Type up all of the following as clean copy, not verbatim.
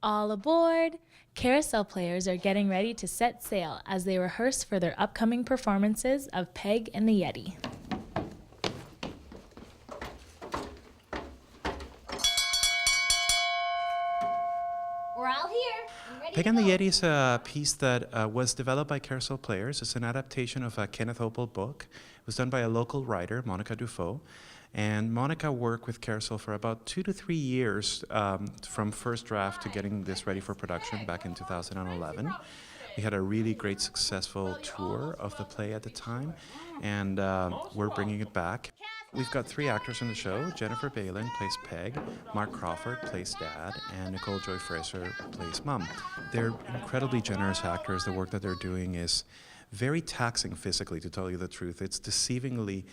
All aboard! Carousel players are getting ready to set sail as they rehearse for their upcoming performances of Peg and the Yeti. We're all here. Peg and the Yeti is a piece that was developed by Carousel Players. It's an adaptation of a Kenneth Opel book. It was done by a local writer, Monica Dufault. And Monica worked with Carousel for about 2 to 3 years from first draft to getting this ready for production back in 2011. We had a really great successful tour of the play at the time, and we're bringing it back. We've got 3 actors in the show. Jennifer Balin plays Peg, Mark Crawford plays Dad, and Nicole Joy Fraser plays Mom. They're incredibly generous actors. The work that they're doing is very taxing physically, to tell you the truth. It's deceivingly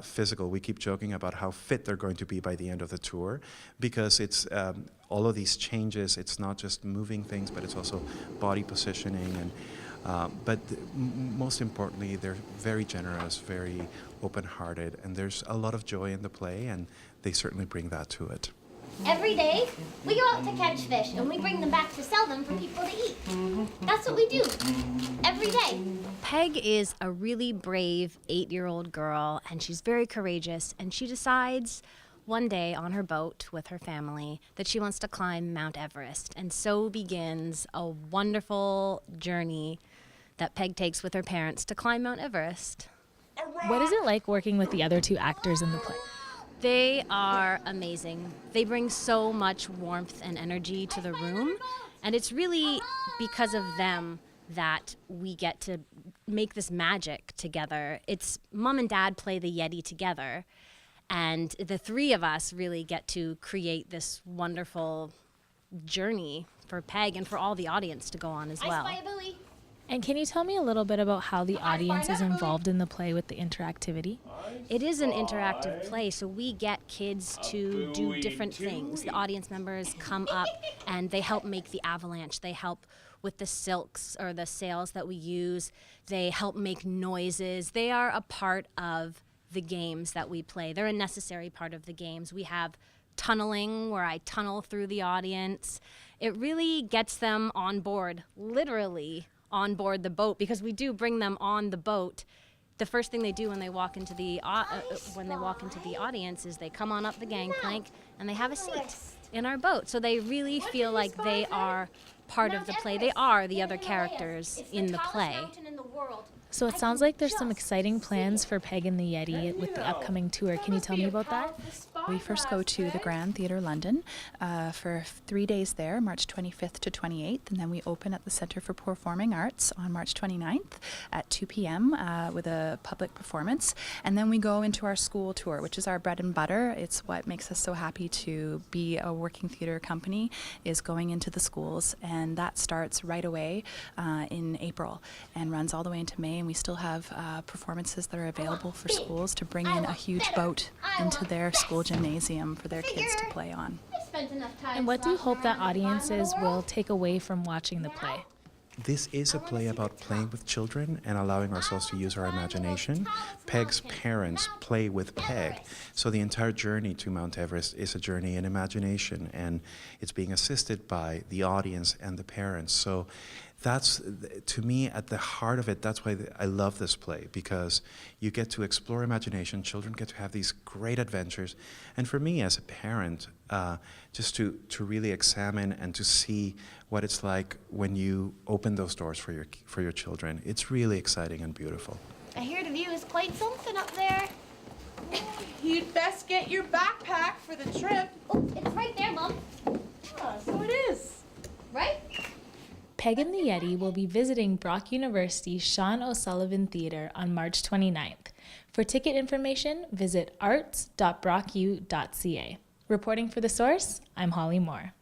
physical. We keep joking about how fit they're going to be by the end of the tour, because it's all of these changes. It's not just moving things, but it's also body positioning. And most importantly, they're very generous, very open-hearted, and there's a lot of joy in the play, and they certainly bring that to it. Every day, we go out to catch fish, and we bring them back to sell them for people to eat. That's what we do, every day. Peg is a really brave 8-year-old girl, and she's very courageous, and she decides one day on her boat with her family that she wants to climb Mount Everest. And so begins a wonderful journey that Peg takes with her parents to climb Mount Everest. What is it like working with the other 2 actors in the play? They are amazing. They bring so much warmth and energy to the room, and it's really because of them that we get to make this magic together. It's Mom and Dad play the Yeti together, and the 3 of us really get to create this wonderful journey for Peg and for all the audience to go on as well. I spy a buoy. And can you tell me a little bit about how the audience is involved in the play with the interactivity? It is an interactive play, so we get kids to do different things. The audience members come up and they help make the avalanche. They help with the silks or the sails that we use. They help make noises. They are a part of the games that we play. They're a necessary part of the games. We have tunneling, where I tunnel through the audience. It really gets them on board, literally on board the boat, because we do bring them on the boat. The first thing they do when they walk into the audience is they come on up the gangplank and they have a seat in our boat. So they really feel like they are part of the play. They are the other characters in the play. So it sounds like there's some exciting plans for Peg and the Yeti with the upcoming tour. Can you tell me about that? We first go to the Grand Theatre London for 3 days there, March 25th to 28th, and then we open at the Centre for Performing Arts on March 29th at 2 p.m. With a public performance. And then we go into our school tour, which is our bread and butter. It's what makes us so happy to be a working theatre company, is going into the schools, and that starts right away in April and runs all the way into May. And we still have performances that are available for schools to bring in a huge boat into their school gymnasium for their kids to play on. And what do you hope that audiences will take away from watching the play? This is a play about playing with children and allowing ourselves to use our imagination. Peg's parents play with Peg, so the entire journey to Mount Everest is a journey in imagination, and it's being assisted by the audience and the parents. So that's, to me, at the heart of it, that's why I love this play, because you get to explore imagination, children get to have these great adventures, and for me as a parent, just to really examine and to see what it's like when you open those doors for your children. It's really exciting and beautiful. I hear the view is quite something up there. You'd best get your backpack for the trip. Oh, it's right there, Mom. So it is. Right? Peg and the Yeti will be visiting Brock University's Sean O'Sullivan Theatre on March 29th. For ticket information, visit arts.brocku.ca. Reporting for The Source, I'm Holly Moore.